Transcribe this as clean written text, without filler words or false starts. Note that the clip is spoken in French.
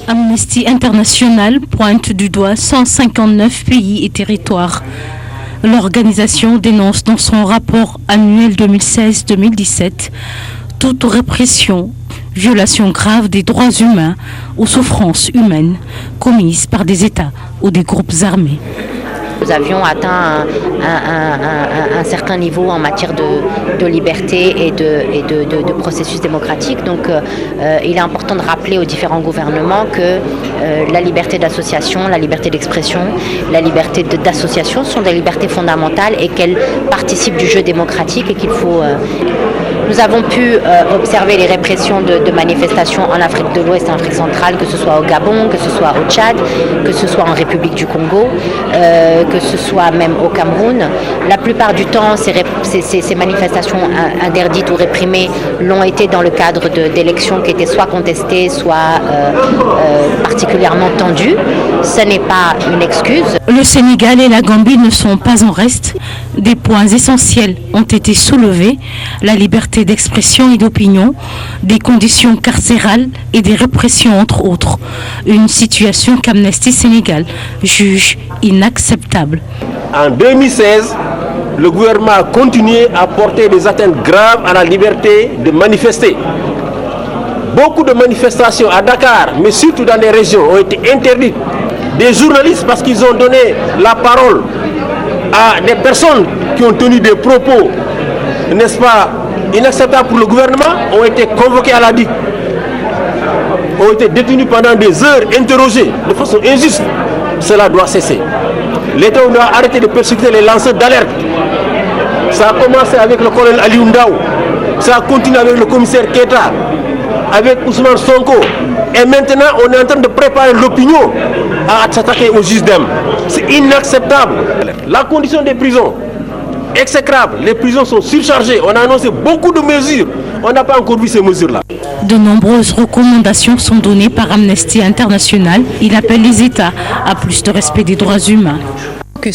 Amnesty International pointe du doigt 159 pays et territoires. L'organisation dénonce dans son rapport annuel 2016-2017 toute répression, violation grave des droits humains ou souffrances humaines commises par des États ou des groupes armés. Nous avions atteint un certain niveau en matière de liberté et de processus démocratique. Donc il est important de rappeler aux différents gouvernements que la liberté d'association, la liberté d'expression, la liberté d'association sont des libertés fondamentales et qu'elles participent du jeu démocratique et qu'il faut... Nous avons pu observer les répressions de manifestations en Afrique de l'Ouest et en Afrique centrale, que ce soit au Gabon, que ce soit au Tchad, que ce soit en République du Congo, que ce soit même au Cameroun. La plupart du temps, ces manifestations interdites ou réprimées l'ont été dans le cadre d'élections qui étaient soit contestées, soit particulièrement tendues. Ce n'est pas une excuse. Le Sénégal et la Gambie ne sont pas en reste. Des points essentiels ont été soulevés, la liberté d'expression et d'opinion, des conditions carcérales et des répressions entre autres. Une situation qu'Amnesty Sénégal juge inacceptable. En 2016, le gouvernement a continué à porter des atteintes graves à la liberté de manifester. Beaucoup de manifestations à Dakar, mais surtout dans les régions, ont été interdites. Des journalistes, parce qu'ils ont donné la parole à des personnes qui ont tenu des propos, n'est-ce pas, inacceptables pour le gouvernement, ont été convoqués à la DIC, ont été détenus pendant des heures, interrogés de façon injuste. Cela doit cesser. L'État doit arrêter de persécuter les lanceurs d'alerte. Ça a commencé avec le colonel Ali Ndaou, ça a continué avec le commissaire Keita, avec Ousmane Sonko. Et maintenant, on est en train de préparer l'opinion à s'attaquer aux juges d'âme. C'est inacceptable. La condition des prisons, exécrable. Les prisons sont surchargées. On a annoncé beaucoup de mesures. On n'a pas encore vu ces mesures-là. De nombreuses recommandations sont données par Amnesty International. Il appelle les États à plus de respect des droits humains.